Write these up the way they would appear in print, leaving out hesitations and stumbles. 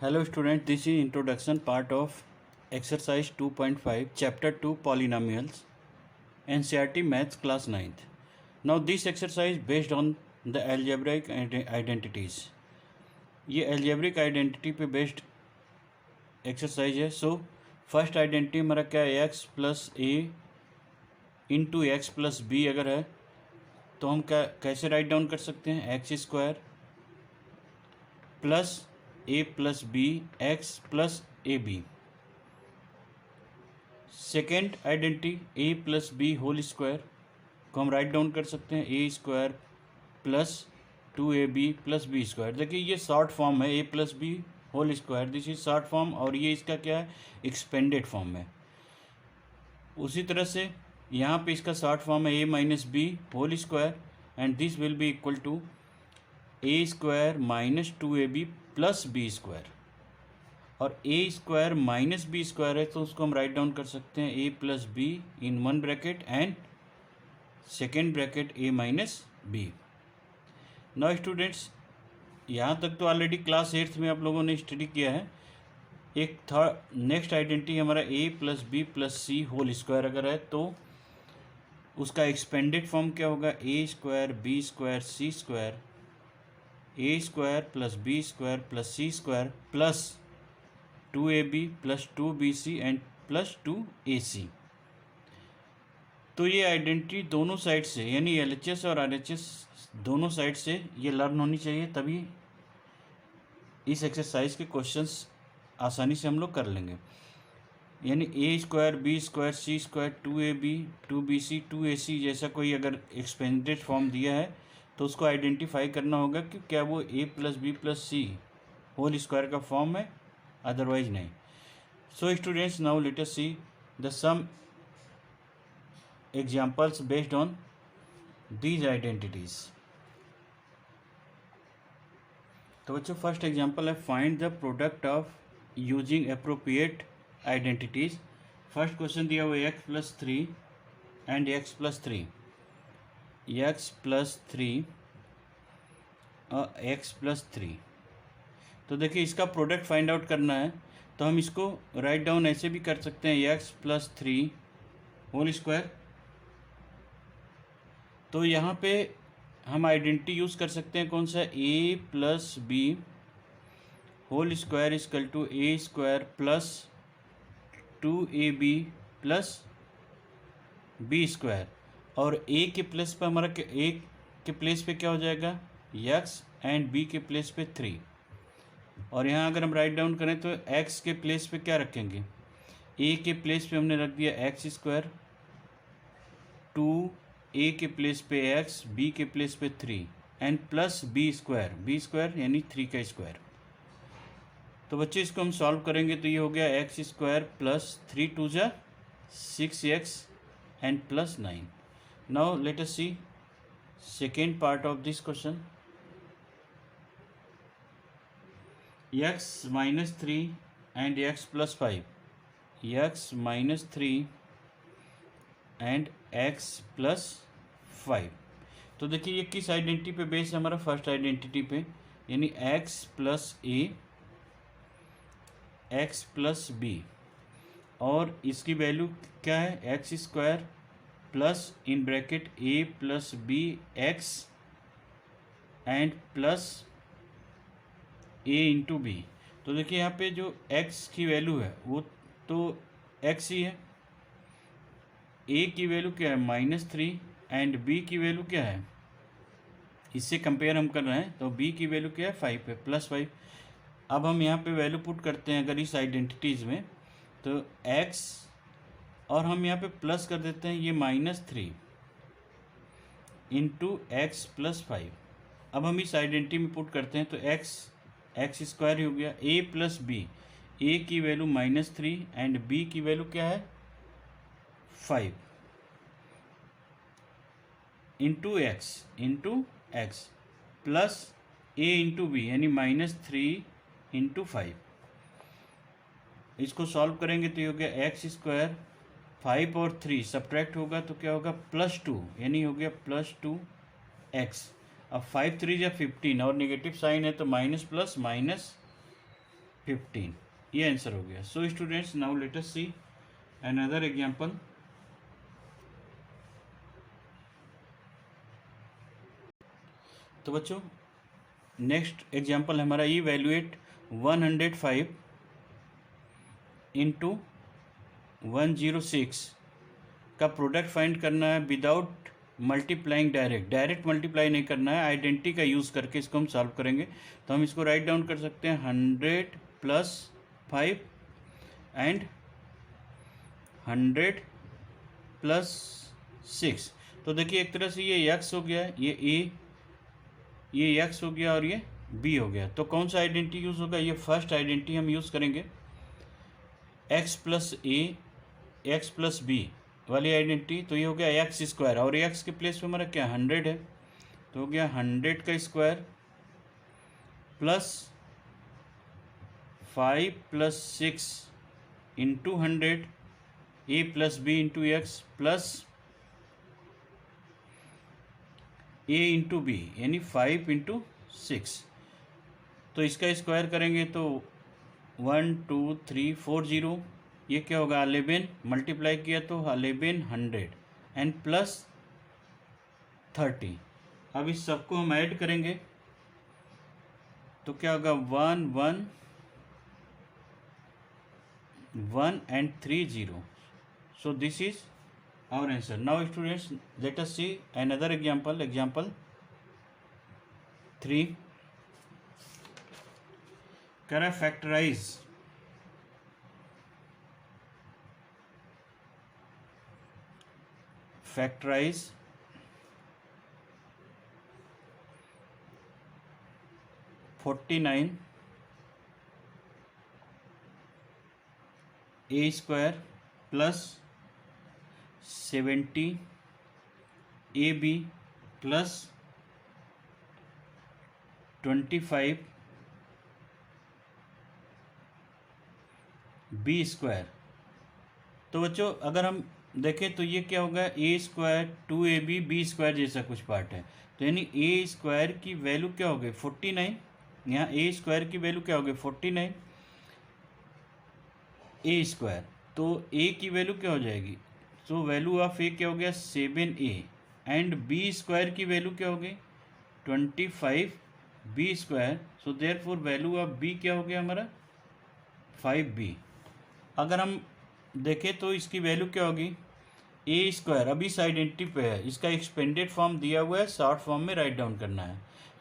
Hello students, this is introduction part of exercise 2.5 chapter 2 polynomials NCERT maths class 9th. Now this exercise based on the algebraic identities. ये algebraic identity पे based exercise है. So first identity हमारा क्या है, x plus a into x plus b अगर है तो हम क्या कैसे राइट डाउन कर सकते हैं, x square plus a plus B x plus a b. Second identity a plus B whole square को हम राइट डाउन कर सकते हैं a square plus 2ab plus b square. देखिए ये शॉर्ट फॉर्म है, a plus B whole square, this is short form, और ये इसका क्या है, एक्सपेंडेड फॉर्म है. उसी तरह से यहाँ पे इसका शॉर्ट फॉर्म है a minus b whole square and this will be equal to a square minus 2ab plus b square. और a square minus b square है तो उसको हम राइट डाउन कर सकते हैं a plus b in one bracket and second bracket a minus b. Now students, यहाँ तक तो ऑलरेडी क्लास 8th में आप लोगों ने स्टडी किया है. एक थर्ड नेक्स्ट आइडेंटिटी हमारा a plus B plus C whole square अगर है तो उसका एक्सपेंडेड फॉर्म क्या होगा, a square B square C square a square plus b square plus c square plus 2ab plus 2bc and plus 2ac. तो ये identity दोनों side से यानी LHS और RHS दोनों साइड से ये लर्न होनी चाहिए, तभी इस एक्सरसाइज के क्वेश्चंस आसानी से हम लोग कर लेंगे. यानी a square B square C square 2ab 2bc 2ac जैसा कोई अगर एक्सपेंडेड फॉर्म दिया है तो उसको आइडेंटिफाई करना होगा कि क्या वो A plus B plus C whole square का फॉर्म है, अदरवाइज नहीं. So students, now let us see the some examples based on these identities. तो बच्चों फर्स्ट एग्जांपल है find the product of using appropriate identities. First question दिया हुआ है X plus 3 and X plus 3, X plus 3 और x plus 3. तो देखिए इसका प्रोडक्ट फाइंड आउट करना है तो हम इसको राइट डाउन ऐसे भी कर सकते हैं एक्स प्लस 3 होल स्क्वायर. तो यहाँ पे हम आइडेंटिटी यूज़ कर सकते हैं कौन सा, a plus B whole square equal to a square plus 2ab plus b square. और ए के प्लेस पे हमारा ए के प्लेस पे क्या हो जाएगा, एक्स एंड बी के प्लेस पे 3. और यहाँ अगर हम राइट डाउन करें तो एक्स के प्लेस पे क्या रखेंगे, ए के प्लेस पे हमने रख दिया एक्स स्क्वायर, 2a के प्लेस पे एक्स, बी के प्लेस पे 3 एंड प्लस बी स्क्वायर यानी 3 का स्क्वायर. तो बच्चे इसको हम सॉल्व करेंगे तो ये हो गया एक्स स्क्वायर प्लस 3 2 जा 6x and plus 9. Now let us see second part of this question. X minus 3 and x plus 5. X minus 3 and x plus 5. तो देखिए ये किस आइडेंटिटी पे बेस है, हमारा फर्स्ट आइडेंटिटी पे, यानी x plus a x plus b. और इसकी वैल्यू क्या है, X square plus in bracket A plus B X and plus A into B. तो देखिए यहाँ पे जो x की वैल्यू है वो तो x ही है, a की वैल्यू क्या है -3 एंड b की वैल्यू क्या है, इससे कंपेयर हम कर रहे हैं तो b की वैल्यू क्या है 5 है, +5. अब हम यहाँ पे वैल्यू पुट करते हैं अगर इस आइडेंटिटीज़ में तो x और हम यहाँ पे प्लस कर देते हैं ये -3 इंटू एक्स प्लस 5. अब हम इस आइडेंटिटी में पुट करते हैं तो एक्स स्क्वायर ही हो गया, a प्लस बी, ए की वैल्यू -3 एंड b की वैल्यू क्या है 5 into x plus a into B यानी -3 इंटू 5. इसको सॉल्व करेंगे तो ये हो गया एक्स स्क्वायर 5 और 3 सब्ट्रैक्ट होगा तो क्या होगा +2 यानी हो गया +2x. अब 5 3 या 15 और नेगेटिव साइन है तो माइनस प्लस माइनस 15, ये आंसर हो गया। सो students, now let us see another example. तो बच्चों नेक्स्ट एग्जांपल हमारा इवैल्यूएट 105 इंटू 106 का प्रोडक्ट फाइंड करना है विदाउट मल्टीप्लाइंग डायरेक्ट मल्टीप्लाई नहीं करना है, आइडेंटिटी का यूज़ करके इसको हम सॉल्व करेंगे। तो हम इसको राइट डाउन कर सकते हैं 100 प्लस 5 एंड 100 प्लस 6। तो देखिए एक तरह से ये x हो गया, ये a, ये x हो गया और ये b हो गया। तो कौन सा आइडेंटिटी यूज़ होगा? ये फर्स्ट आइडेंटिटी हम यूज़ करेंगे, x plus a x plus b वाली आइडेंटिटी। तो ये हो गया एक्स स्क्वायर और एक्स के प्लेस पे हमारा क्या 100 है, तो हो गया 100 का square plus 5 plus 6 into 100 a plus b into x plus A into B, यानी 5 इंटू 6। तो इसका स्क्वायर करेंगे तो 1 2 3 4 0, ये क्या होगा 11, मल्टीप्लाई किया तो 1100 एंड प्लस 30। अब इस सबको हम ऐड करेंगे तो क्या होगा 1 1 1 and 3 0। So this is our answer. Now students let us see another example, example 3 कह रहा है factorise 49 A square plus 70 A B plus 25 B square. तो बच्चों अगर हम देखें तो ये क्या होगा a square 2ab B square जैसा कुछ पार्ट है। तो यानी ए स्क्वायर की वैल्यू क्या हो गई 49, यहाँ ए स्क्वायर की वैल्यू क्या हो गई 49 ए स्क्वायर, तो ए की वैल्यू क्या हो जाएगी, तो वैल्यू ऑफ ए क्या हो गया 7a एंड बी स्क्वायर की वैल्यू क्या हो गई 25 B square. So therefore value of B क्या हो गया हमारा 5b। अगर हम देखें तो इसकी वैल्यू क्या होगी ए स्क्वायर, अभी इस आइडेंटिटी पे है, इसका एक्सपेंडेड फॉर्म दिया हुआ है, शॉर्ट फॉर्म में राइट डाउन करना है।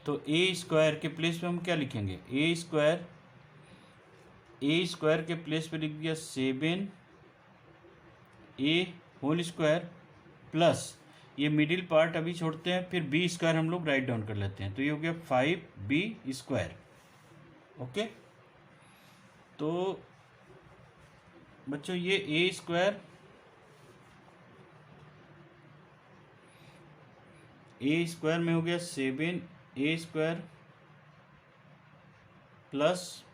तो ए स्क्वायर के प्लेस पे हम क्या लिखेंगे ए स्क्वायर के प्लेस पे लिख दिया 7a होल स्क्वायर प्लस ये मिडिल पार्ट अभी छोड़ते हैं, फिर बी स्क्वायर हम लोग राइट डाउन कर लेते हैं। तो ये हो गया 5b स्क्वायर। ओके, तो बच्चों ये ए स्क्वायर में हो गया 7a square plus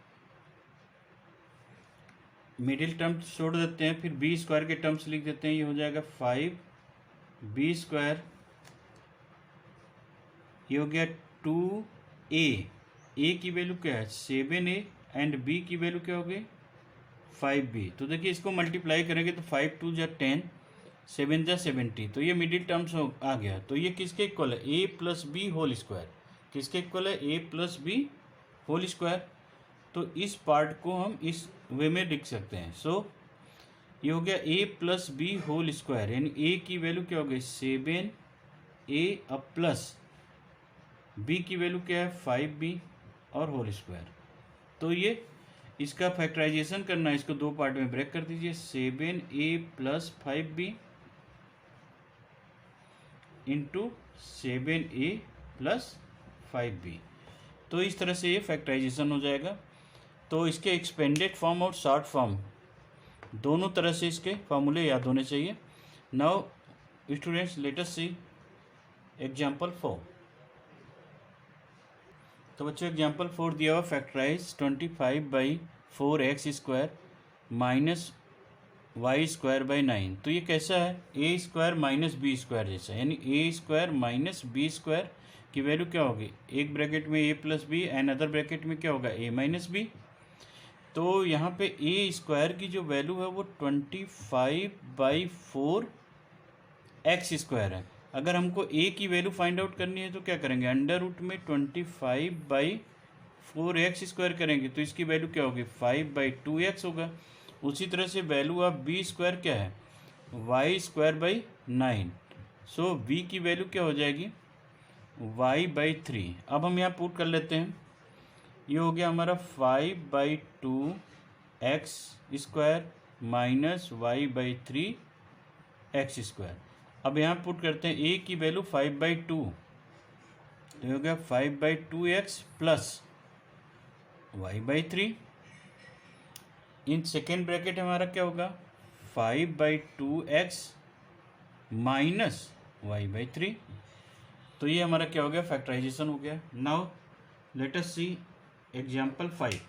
middle terms छोड़ देते हैं, फिर बी स्क्वायर के टर्म्स लिख देते हैं, ये हो जाएगा 5b स्क्वायर। ये हो गया 2a, ए की वैल्यू क्या है 7a एंड बी की वैल्यू क्या हो गई 5b। तो देखिए इसको मल्टीप्लाई करेंगे तो 5 2 जा 10, 7 जा 70, तो ये मिडिल टर्म्स आ गया। तो ये किसके इक्वल है a plus B whole square, किसके इक्वल है a plus B whole square. तो इस पार्ट को हम इस वे में लिख सकते हैं। सो ये हो गया a plus B whole square, यानी a की वैल्यू क्या हो गई 7a अब प्लस b की वैल्यू क्या है 5b और होल स्क्वायर। तो ये इसका फैक्टराइजेशन करना है, इसको दो पार्ट में ब्रेक कर दीजिए 7a plus 5b into 7a plus 5b। तो इस तरह से ये फैक्टराइजेशन हो जाएगा। तो इसके एक्सपेंडेड फॉर्म और शॉर्ट फॉर्म दोनों तरह से इसके फॉर्मूले याद होने चाहिए। Now students let us see example 4। तो बच्चों एग्जाम्पल 4 दिया हुआ factorise 25/4x square minus y square by 9। तो ये कैसा है a square minus b square जैसा, यानी a square minus b square की वैल्यू क्या होगी, एक ब्रैकेट में a plus b and other bracket में क्या होगा ए माइनस बी। तो यहाँ पे ए स्क्वायर की जो वैल्यू है वो 25/4 एक्स स्क्वायर है। अगर हमको ए की वैल्यू फाइंड आउट करनी है तो क्या करेंगे, अंडर रूट में 25/4 एक्स स्क्वायर करेंगे तो इसकी वैल्यू क्या होगी, 5/2x होगा। उसी तरह से वैल्यू ऑफ बी स्क्वायर क्या है, y²/9। सो बी की वैल्यू क्या हो जाएगी, y/3। अब हम यहाँ पुट कर लेते हैं, ये हो गया हमारा 5/2x square minus y/3 x square. अब यहाँ पुट करते हैं a की वैल्यू 5/2, तो ये हो गया 5/2x plus y/3। In second bracket हमारा क्या होगा, 5/2x माइनस y/3। तो ये हमारा क्या हो गया, फैक्टराइजेशन हो गया। Now let us see example 5।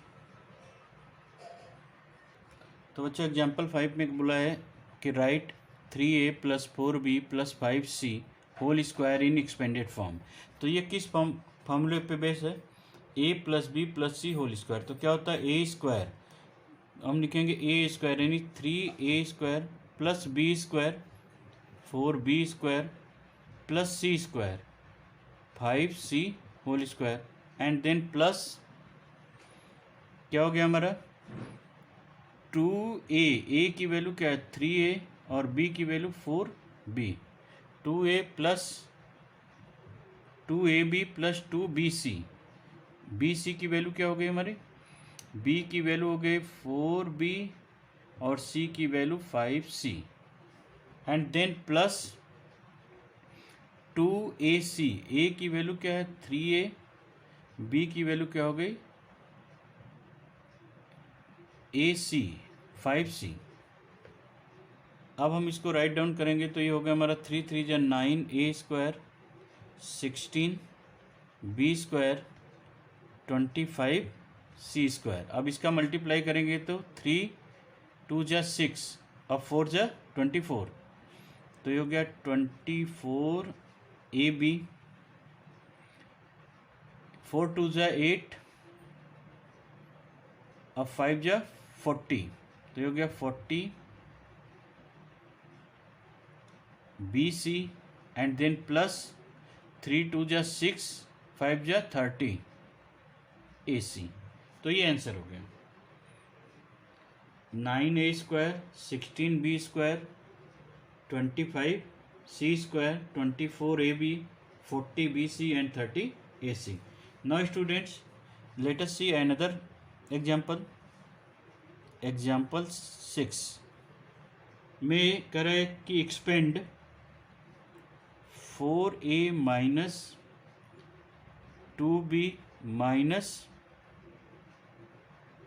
तो बच्चों एग्जाम्पल 5 में बोला है कि right 3a + 4b + 5c whole square in expanded form. तो ये किस फॉर्मूले पे बेस है, a + b + c whole square. तो क्या होता है, a स्क्वायर हम लिखेंगे a स्क्वायर यानी 3a² + b² 4b² + c² 5c whole square and then plus क्या हो गया हमारा 2a। a की वैल्यू क्या है 3a और b की value 4b। 2a + 2ab + 2bc। bc की वैल्यू क्या हो गई हमारी, b की वैल्यू हो गई 4b और c की value 5c and then plus 2ac। a की वैल्यू क्या है 3a, b की वैल्यू क्या हो गई ac 5c। अब हम इसको राइट डाउन करेंगे तो ये हो गया हमारा 3 3 जा 9 a² 16 b² 25 c²। अब इसका मल्टीप्लाई करेंगे तो 3 2 जा 6 और 4 जा 24। तो ये हो गया 24 ab 4 2 जा 8 और 5 जा 40। तो ये हो गया 40 BC एंड देन प्लस 3 2 जा 6 5 जा 30 AC। तो ये आंसर हो गया 9a² 16b² 25 c² 24ab 40 BC and 30 AC। Now students, let us see another example। Example 6 में कह रहा है कि expand 4a - 2b -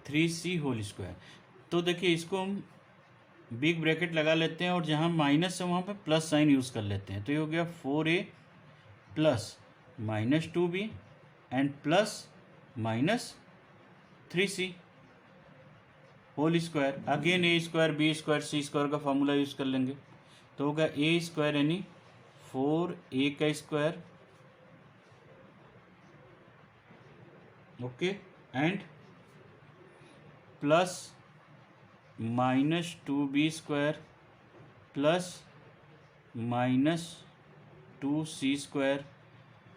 3c whole square. तो देखिए इसको हम बिग ब्रैकेट लगा लेते हैं और जहाँ माइनस है वहाँ पे प्लस साइन यूज़ कर लेते हैं। तो ये हो गया 4a plus -2b and plus -3c whole square. Again a² b² c² का फॉर्मूला यूज़ कर लेंगे तो होगा a² यानी 4a² okay and plus -2b² plus -2c²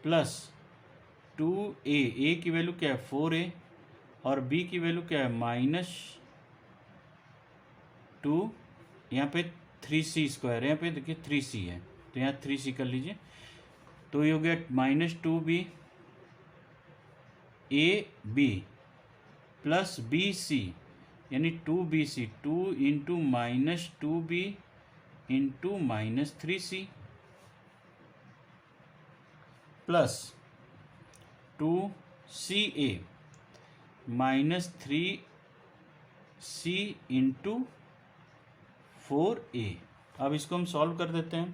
plus 2a। a की वैल्यू क्या है 4a और b की वैल्यू क्या है -2। यहाँ पे 3c² है, यहाँ पे देखिए 3c है तो यहाँ 3c कर लीजिए। तो ये हो गया -2b ab प्लस bc यानी 2bc 2 × -2b × -3c plus 2ca -3c × 4a। अब इसको हम सॉल्व कर देते हैं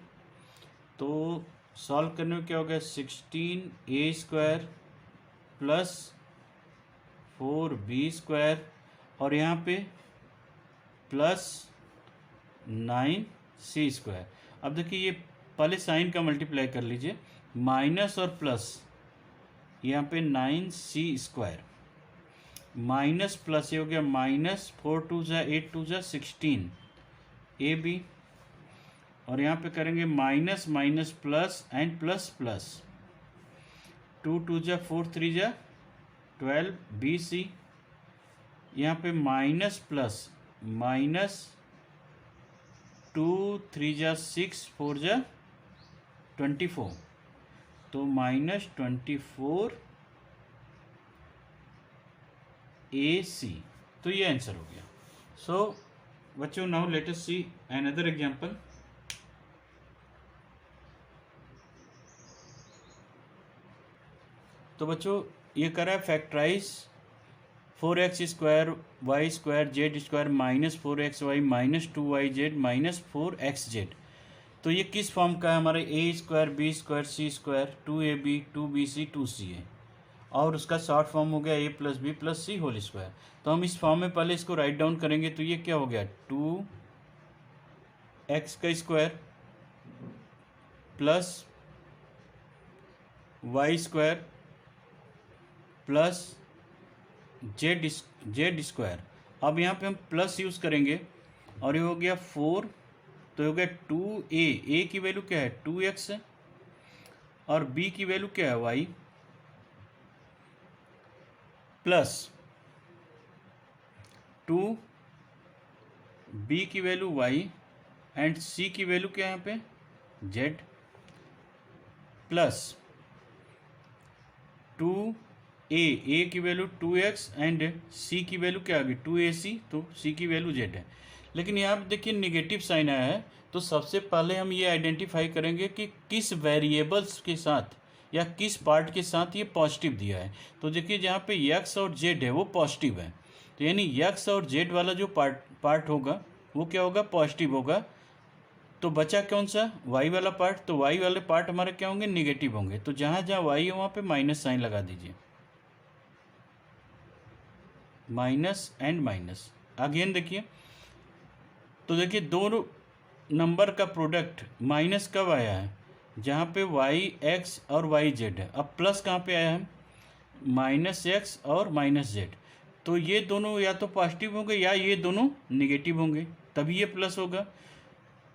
तो सॉल्व करने में क्या हो गया 16a² प्लस 4b² और यहाँ पे प्लस 9c²। अब देखिए ये पहले साइन का मल्टीप्लाई कर लीजिए, माइनस और प्लस यहाँ पे 9c² माइनस प्लस, ये हो गया माइनस 4 2 जा 8 2 जा 16 ए बी, और यहाँ पे करेंगे minus minus plus and plus plus 2 2 जा 4 3 जा 12 बी सी, यहाँ पे माइनस प्लस माइनस 2 3 जा 6 4 जा 24, तो माइनस 24 ए सी। तो ये आंसर हो गया। सो बच्चों, now let us see another example. तो बच्चों ये करा है factorise 4x square Y square Z square minus 4xy minus 2yz minus 4xz। तो ये किस फॉर्म का है? हमारे A square B square C square 2ab 2bc 2ca, और उसका शॉर्ट फॉर्म हो गया A plus B plus C whole square. तो हम इस फॉर्म में पहले इसको राइट डाउन करेंगे। तो ये क्या हो गया? 2x का square plus Y square plus Z square. अब यहाँ पे हम प्लस यूज़ करेंगे, और ये हो गया 4, तो ये हो गया 2a, a की वैल्यू क्या है? 2x है, और b की वैल्यू क्या है? y, प्लस 2b की वैल्यू y एंड c की वैल्यू क्या है यहाँ पे? z, प्लस 2a की वैल्यू 2x एंड c की वैल्यू क्या आ गई? 2ac, तो c की वैल्यू z है। लेकिन यहाँ पे देखिए निगेटिव साइन आया है, तो सबसे पहले हम ये आइडेंटिफाई करेंगे कि किस वेरिएबल्स के साथ या किस पार्ट के साथ ये पॉजिटिव दिया है। तो देखिए जहाँ पे x और z है वो पॉजिटिव है, तो यानी x और z वाला जो पार्ट होगा वो क्या होगा? पॉजिटिव होगा। तो बचा कौन सा? y वाला पार्ट। तो y वाले पार्ट हमारे क्या होंगे? निगेटिव होंगे। तो जहाँ जहाँ y है वहाँ पे माइनस साइन लगा दीजिए, माइनस एंड माइनस। अगेन देखिए, तो देखिए दोनों नंबर का प्रोडक्ट माइनस कब आया है? जहाँ पे yx और yz है। अब प्लस कहाँ पे आया है? माइनस x और माइनस z। तो ये दोनों या तो पॉजिटिव होंगे या ये दोनों निगेटिव होंगे, तभी ये प्लस होगा।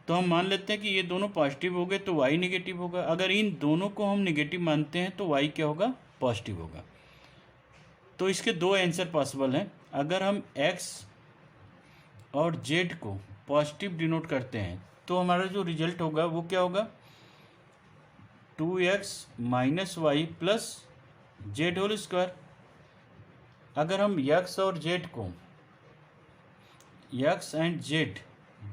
तो हम मान लेते हैं कि ये दोनों पॉजिटिव हो गए, तो y निगेटिव होगा। अगर इन दोनों को हम निगेटिव मानते हैं तो y क्या होगा? पॉजिटिव होगा। तो इसके दो आंसर पॉसिबल हैं। अगर हम x और z को पॉजिटिव डिनोट करते हैं तो हमारा जो रिजल्ट होगा वो क्या होगा? 2x minus Y plus Z whole square. अगर हम x और z को, x एंड z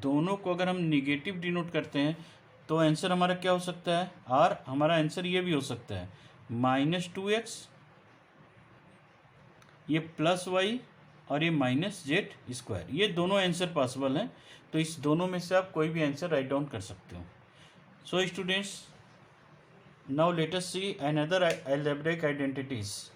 दोनों को अगर हम निगेटिव डिनोट करते हैं तो आंसर हमारा क्या हो सकता है? और हमारा आंसर ये भी हो सकता है -2x, ये प्लस वाई और ये माइनस जेड स्क्वायर। ये दोनों आंसर पॉसिबल हैं। तो इस दोनों में से आप कोई भी आंसर राइट डाउन कर सकते हो। सो students, now let us see another algebraic identities.